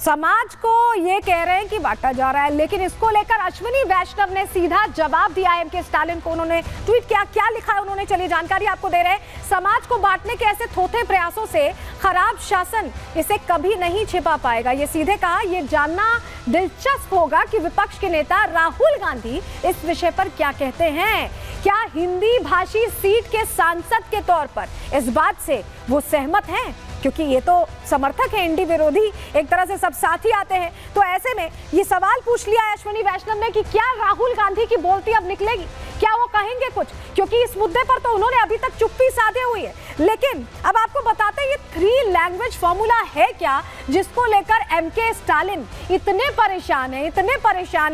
समाज को ये कह रहे हैं कि बांटा जा रहा है, लेकिन इसको लेकर अश्विनी वैष्णव ने सीधा जवाब दिया है एमके स्टालिन को। उन्होंने ट्वीट किया, क्या लिखा है उन्होंने, चलिए जानकारी आपको दे रहे हैं। समाज को बांटने के ऐसे थोथे प्रयासों से खराब शासन इसे कभी नहीं छिपा पाएगा। ये सीधे कहा, ये जानना दिलचस्प होगा कि विपक्ष के नेता राहुल गांधी इस विषय पर क्या कहते हैं। क्या हिंदी भाषी सीट के सांसद के तौर पर इस बात से वो सहमत हैं? क्योंकि ये तो समर्थक है, इंडी विरोधी, एक तरह से सब साथ ही आते हैं। तो ऐसे में ये सवाल पूछ लिया है अश्विनी वैष्णव ने कि क्या राहुल गांधी की बोलती अब निकलेगी, क्या वो कहेंगे कुछ, क्योंकि इस मुद्दे पर तो उन्होंने अभी तक चुप्पी साधे हुई है। लेकिन अब आपको बताते हैं ये 3 लैंग्वेज फॉर्मूला है क्या, जिसको लेकर एमके स्टालिन इतने परेशान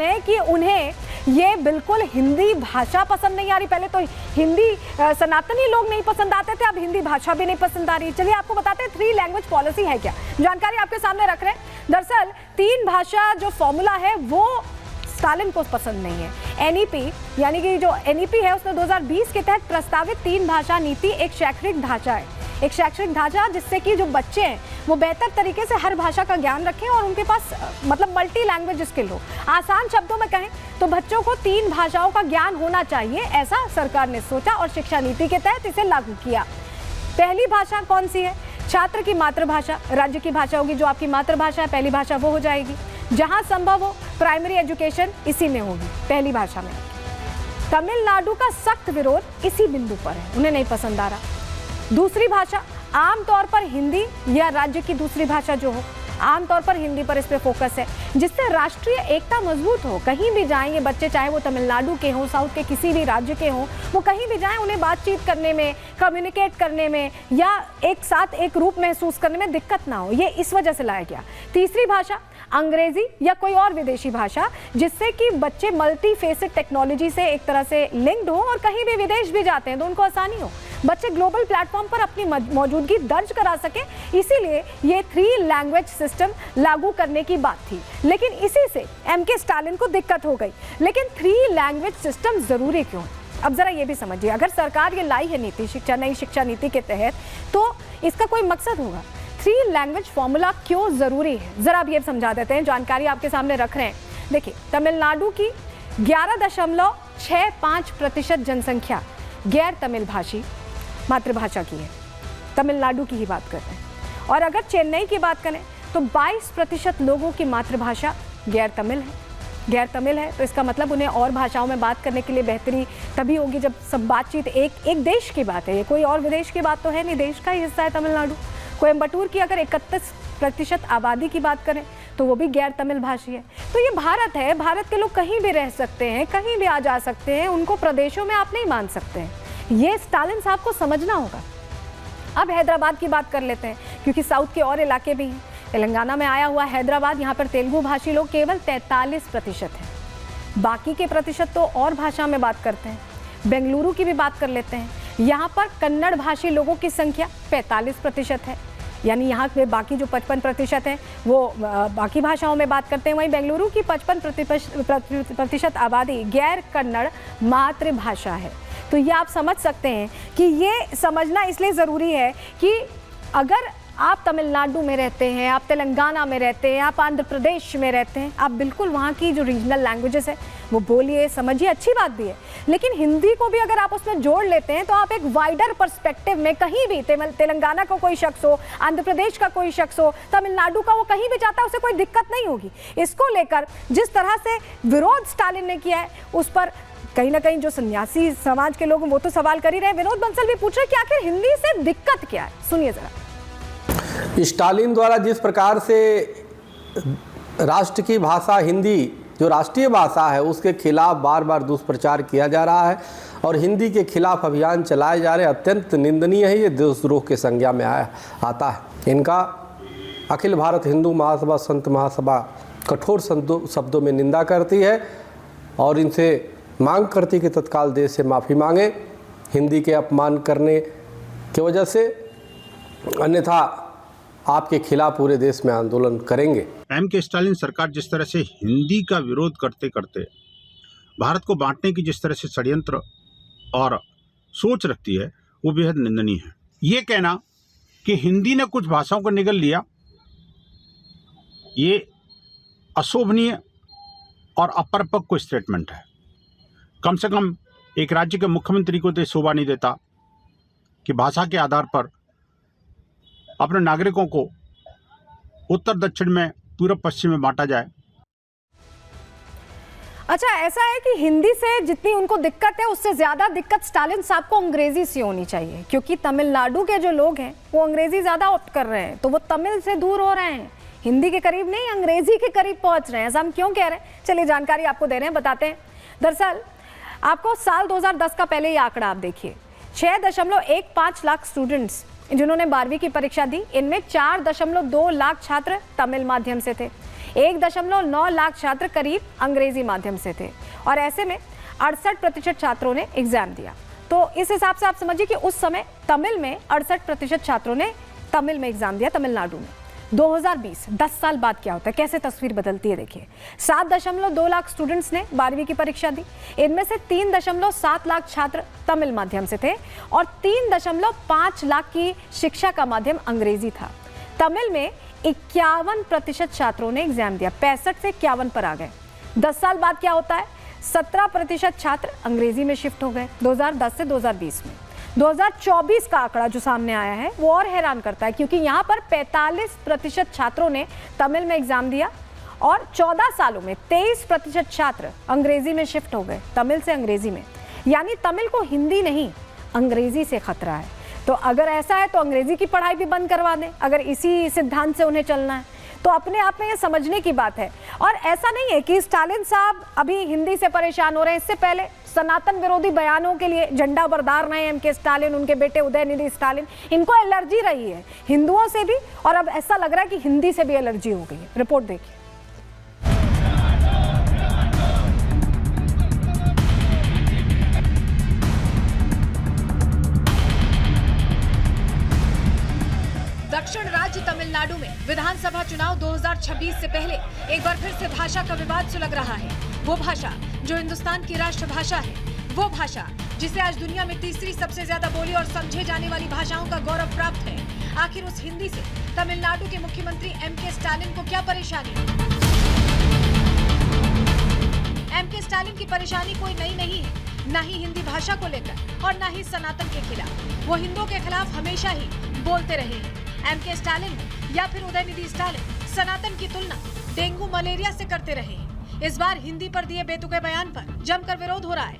है कि उन्हें ये बिल्कुल हिंदी भाषा पसंद नहीं आ रही। पहले तो हिंदी सनातनी लोग नहीं पसंद आते थे, अब हिंदी भाषा भी नहीं पसंद आ रही। चलिए आपको बताते हैं 3 लैंग्वेज पॉलिसी है क्या, जानकारी आपके सामने रख रहे हैं। दरअसल 3 भाषा जो फॉर्मूला है वो स्टालिन को पसंद नहीं है। एनईपी यानी कि जो एनईपी है उसने 2020 के तहत प्रस्तावित 3 भाषा नीति एक शैक्षणिक ढांचा है, एक शैक्षणिक ढांचा जिससे कि जो बच्चे हैं वो बेहतर तरीके से हर भाषा का ज्ञान रखें और उनके पास मतलब मल्टी लैंग्वेज स्किल हो। आसान शब्दों में कहें तो बच्चों को 3 भाषाओं का ज्ञान होना चाहिए, ऐसा सरकार ने सोचा और शिक्षा नीति के तहत इसे लागू किया। पहली भाषा कौन सी है? छात्र की मातृभाषा, राज्य की भाषा होगी, जो आपकी मातृभाषा है पहली भाषा वो हो जाएगी। जहां संभव हो प्राइमरी एजुकेशन इसी में होगी, पहली भाषा में। तमिलनाडु का सख्त विरोध इसी बिंदु पर है, उन्हें नहीं पसंद आ रहा। दूसरी भाषा आमतौर पर हिंदी या राज्य की दूसरी भाषा जो हो, आमतौर पर हिंदी पर इस पे फोकस है, जिससे राष्ट्रीय एकता मजबूत हो। कहीं भी जाएंगे बच्चे, चाहे वो तमिलनाडु के हों, साउथ के किसी भी राज्य के हों, वो कहीं भी जाएं उन्हें बातचीत करने में, कम्युनिकेट करने में या एक साथ एक रूप महसूस करने में दिक्कत ना हो, ये इस वजह से लाया गया। तीसरी भाषा अंग्रेजी या कोई और विदेशी भाषा, जिससे कि बच्चे मल्टी फेसेट टेक्नोलॉजी से एक तरह से लिंक्ड हो और कहीं भी विदेश भी जाते हैं तो उनको आसानी हो, बच्चे ग्लोबल प्लेटफॉर्म पर अपनी मौजूदगी दर्ज करा सके। इसीलिए ये 3 लैंग्वेज सिस्टम लागू करने की बात थी, लेकिन इसी से एमके स्टालिन को दिक्कत हो गई। लेकिन 3 लैंग्वेज सिस्टम जरूरी क्यों? अब जरा ये भी समझिए, अगर सरकार ये लाई है नीति, नई शिक्षा नीति के तहत, तो इसका कोई मकसद होगा। 3 लैंग्वेज फॉर्मूला क्यों जरूरी है, जरा अब ये समझा देते हैं, जानकारी आपके सामने रख रहे हैं। देखिए, तमिलनाडु की 11.65% जनसंख्या गैर तमिल भाषी मातृभाषा की है, तमिलनाडु की ही बात कर रहे हैं। और अगर चेन्नई की बात करें तो 22% लोगों की मातृभाषा गैर तमिल है। तो इसका मतलब उन्हें और भाषाओं में बात करने के लिए बेहतरी तभी होगी जब सब बातचीत एक देश की बात है, ये कोई और विदेश की बात तो है नहीं, देश का ही हिस्सा है तमिलनाडु। कोयम्बटूर की अगर 31% आबादी की बात करें तो वो भी गैर तमिल भाषी है। तो ये भारत है, भारत के लोग कहीं भी रह सकते हैं, कहीं भी आ जा सकते हैं, उनको प्रदेशों में आप नहीं मान सकते हैं, ये स्टालिन साहब को समझना होगा। अब हैदराबाद की बात कर लेते हैं, क्योंकि साउथ के और इलाके भी हैं। तेलंगाना में आया हुआ हैदराबाद, यहाँ पर तेलुगु भाषी लोग केवल 43% हैं, बाकी के प्रतिशत तो और भाषा में बात करते हैं। बेंगलुरु की भी बात कर लेते हैं, यहाँ पर कन्नड़ भाषी लोगों की संख्या 45% है, यानी यहाँ के बाकी जो 55% हैं वो बाकी भाषाओं में बात करते हैं। वहीं बेंगलुरु की 55% आबादी गैर कन्नड़ मातृभाषा है। तो ये आप समझ सकते हैं कि ये समझना इसलिए ज़रूरी है कि अगर आप तमिलनाडु में रहते हैं, आप तेलंगाना में रहते हैं, आप आंध्र प्रदेश में रहते हैं, आप बिल्कुल वहाँ की जो रीजनल लैंग्वेजेस है वो बोलिए, समझिए, अच्छी बात भी है। लेकिन हिंदी को भी अगर आप उसमें जोड़ लेते हैं तो आप एक वाइडर पर्सपेक्टिव में कहीं भी तेलंगाना का कोई शख्स हो, आंध्र प्रदेश का कोई शख्स हो, तमिलनाडु का, वो कहीं भी जाता है, उसे कोई दिक्कत नहीं होगी। इसको लेकर जिस तरह से विरोध स्टालिन ने किया है उस पर कहीं ना कहीं जो सन्यासी समाज के लोग वो तो सवाल कर ही रहे। विनोद बंसल भी पूछ रहे कि आखिर हिंदी से दिक्कत क्या है, सुनिए जरा। स्टालिन द्वारा जिस प्रकार से राष्ट्र की भाषा हिंदी, जो राष्ट्रीय भाषा है, उसके खिलाफ बार बार दुष्प्रचार किया जा रहा है और हिंदी के खिलाफ अभियान चलाए जा रहे, अत्यंत निंदनीय है। ये देशद्रोह के संज्ञा में आता है। इनका अखिल भारत हिंदू महासभा, संत महासभा कठोर शब्दों में निंदा करती है और इनसे मांग करती कि तत्काल देश से माफ़ी मांगे हिंदी के अपमान करने की वजह से, अन्यथा आपके खिलाफ पूरे देश में आंदोलन करेंगे। एमके स्टालिन सरकार जिस तरह से हिंदी का विरोध करते करते भारत को बांटने की जिस तरह से षड्यंत्र और सोच रखती है वो बेहद निंदनीय है। ये कहना कि हिंदी ने कुछ भाषाओं को निगल लिया, ये अशोभनीय और अपरिपक्व स्टेटमेंट है। कम से कम एक राज्य के मुख्यमंत्री को तो शोभा नहीं देता कि भाषा के आधार पर अपने नागरिकों को उत्तर दक्षिण में, पूर्व पश्चिम में बांटा जाए। अच्छा, ऐसा है कि हिंदी से जितनी उनको दिक्कत है उससे ज्यादा दिक्कत स्टालिन साहब को अंग्रेजी से होनी चाहिए, क्योंकि तमिलनाडु के जो लोग हैं वो अंग्रेजी ज्यादा ऑप्ट कर रहे हैं, तो वो तमिल से दूर हो रहे हैं, हिंदी के करीब नहीं अंग्रेजी के करीब पहुंच रहे हैं। ऐसा हम क्यों कह रहे हैं, चलिए जानकारी आपको दे रहे हैं, बताते हैं। दरअसल आपको साल 2010 का पहले ये आंकड़ा आप देखिए, 6.15 लाख स्टूडेंट्स जिन्होंने 12वीं की परीक्षा दी, इनमें 4.2 लाख छात्र तमिल माध्यम से थे, 1.9 लाख छात्र करीब अंग्रेजी माध्यम से थे, और ऐसे में 68% छात्रों ने एग्जाम दिया। तो इस हिसाब से आप समझिए कि उस समय तमिल में 68% छात्रों ने तमिल में एग्जाम दिया, तमिलनाडु में। 2020 10 साल बाद क्या होता है, कैसे तस्वीर बदलती है देखिए। 7.2 लाख स्टूडेंट्स ने 12वीं की परीक्षा दी, इनमें से 3.7 लाख छात्र तमिल माध्यम से थे और 3.5 लाख की शिक्षा का माध्यम अंग्रेजी था। तमिल में 51% छात्रों ने एग्जाम दिया, 65 से 51 पर आ गए। 10 साल बाद क्या होता है, 17% छात्र अंग्रेजी में शिफ्ट हो गए 2010 से 2020 में। 2024 का आंकड़ा जो सामने आया है वो और हैरान करता है, क्योंकि यहाँ पर 45% छात्रों ने तमिल में एग्जाम दिया और 14 सालों में 23% छात्र अंग्रेजी में शिफ्ट हो गए, तमिल से अंग्रेजी में। यानी तमिल को हिंदी नहीं अंग्रेजी से खतरा है। तो अगर ऐसा है तो अंग्रेजी की पढ़ाई भी बंद करवा दें, अगर इसी सिद्धांत से उन्हें चलना है तो अपने आप में ये समझने की बात है। और ऐसा नहीं है कि स्टालिन साहब अभी हिंदी से परेशान हो रहे हैं, इससे पहले सनातन विरोधी बयानों के लिए झंडा बरदार रहे एमके स्टालिन, उनके बेटे उदयनिधि स्टालिन, इनको एलर्जी रही है हिंदुओं से भी, और अब ऐसा लग रहा है कि हिंदी से भी एलर्जी हो गई है। रिपोर्ट देखिए। दक्षिण राज्य तमिलनाडु में विधानसभा चुनाव 2026 से पहले एक बार फिर से भाषा का विवाद सुलग रहा है। वो भाषा जो हिंदुस्तान की राष्ट्रभाषा है, वो भाषा जिसे आज दुनिया में तीसरी सबसे ज्यादा बोली और समझे जाने वाली भाषाओं का गौरव प्राप्त है। आखिर उस हिंदी से तमिलनाडु के मुख्यमंत्री एमके स्टालिन को क्या परेशानी? एमके स्टालिन की परेशानी कोई नई नहीं है, न ही हिंदी भाषा को लेकर और न ही सनातन के खिलाफ। वो हिंदुओं के खिलाफ हमेशा ही बोलते रहे हैं। एमके स्टालिन या फिर उदयनिधि स्टालिन सनातन की तुलना डेंगू मलेरिया से करते रहे हैं। इस बार हिंदी पर दिए बेतुके बयान पर जमकर विरोध हो रहा है।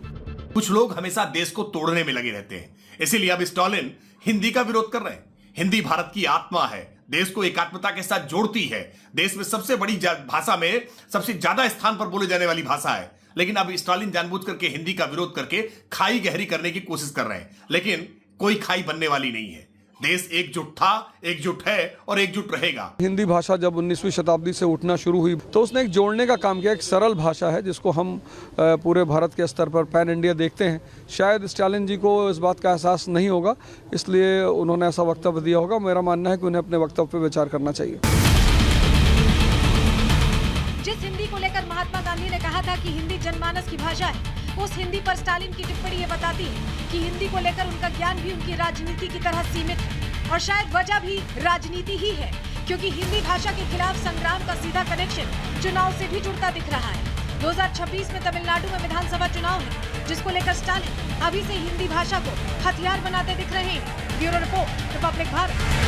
कुछ लोग हमेशा देश को तोड़ने में लगे रहते हैं, इसीलिए अब स्टालिन हिंदी का विरोध कर रहे हैं। हिंदी भारत की आत्मा है, देश को एकात्मता के साथ जोड़ती है, देश में सबसे बड़ी भाषा में सबसे ज्यादा स्थान पर बोले जाने वाली भाषा है। लेकिन अब स्टालिन जानबूझ करके हिंदी का विरोध करके खाई गहरी करने की कोशिश कर रहे हैं, लेकिन कोई खाई बनने वाली नहीं है। देश एकजुट था, एकजुट है और एकजुट रहेगा। हिंदी भाषा जब 19वीं शताब्दी से उठना शुरू हुई तो उसने एक जोड़ने का काम किया। एक सरल भाषा है जिसको हम पूरे भारत के स्तर पर पैन इंडिया देखते हैं। शायद स्टालिन जी को इस बात का एहसास नहीं होगा, इसलिए उन्होंने ऐसा वक्तव्य दिया होगा। मेरा मानना है कि उन्हें अपने वक्तव्य पर विचार करना चाहिए। जिस हिंदी को लेकर महात्मा गांधी ने कहा था कि हिंदी जनमानस की भाषा है, उस हिंदी पर स्टालिन की टिप्पणी ये बताती है कि हिंदी को लेकर उनका ज्ञान भी उनकी राजनीति की तरह सीमित है। और शायद वजह भी राजनीति ही है, क्योंकि हिंदी भाषा के खिलाफ संग्राम का सीधा कनेक्शन चुनाव से भी जुड़ता दिख रहा है। 2026 में तमिलनाडु में विधानसभा चुनाव है, जिसको लेकर स्टालिन अभी से हिंदी भाषा को हथियार बनाते दिख रहे हैं। Bureau report, Republic Bharat.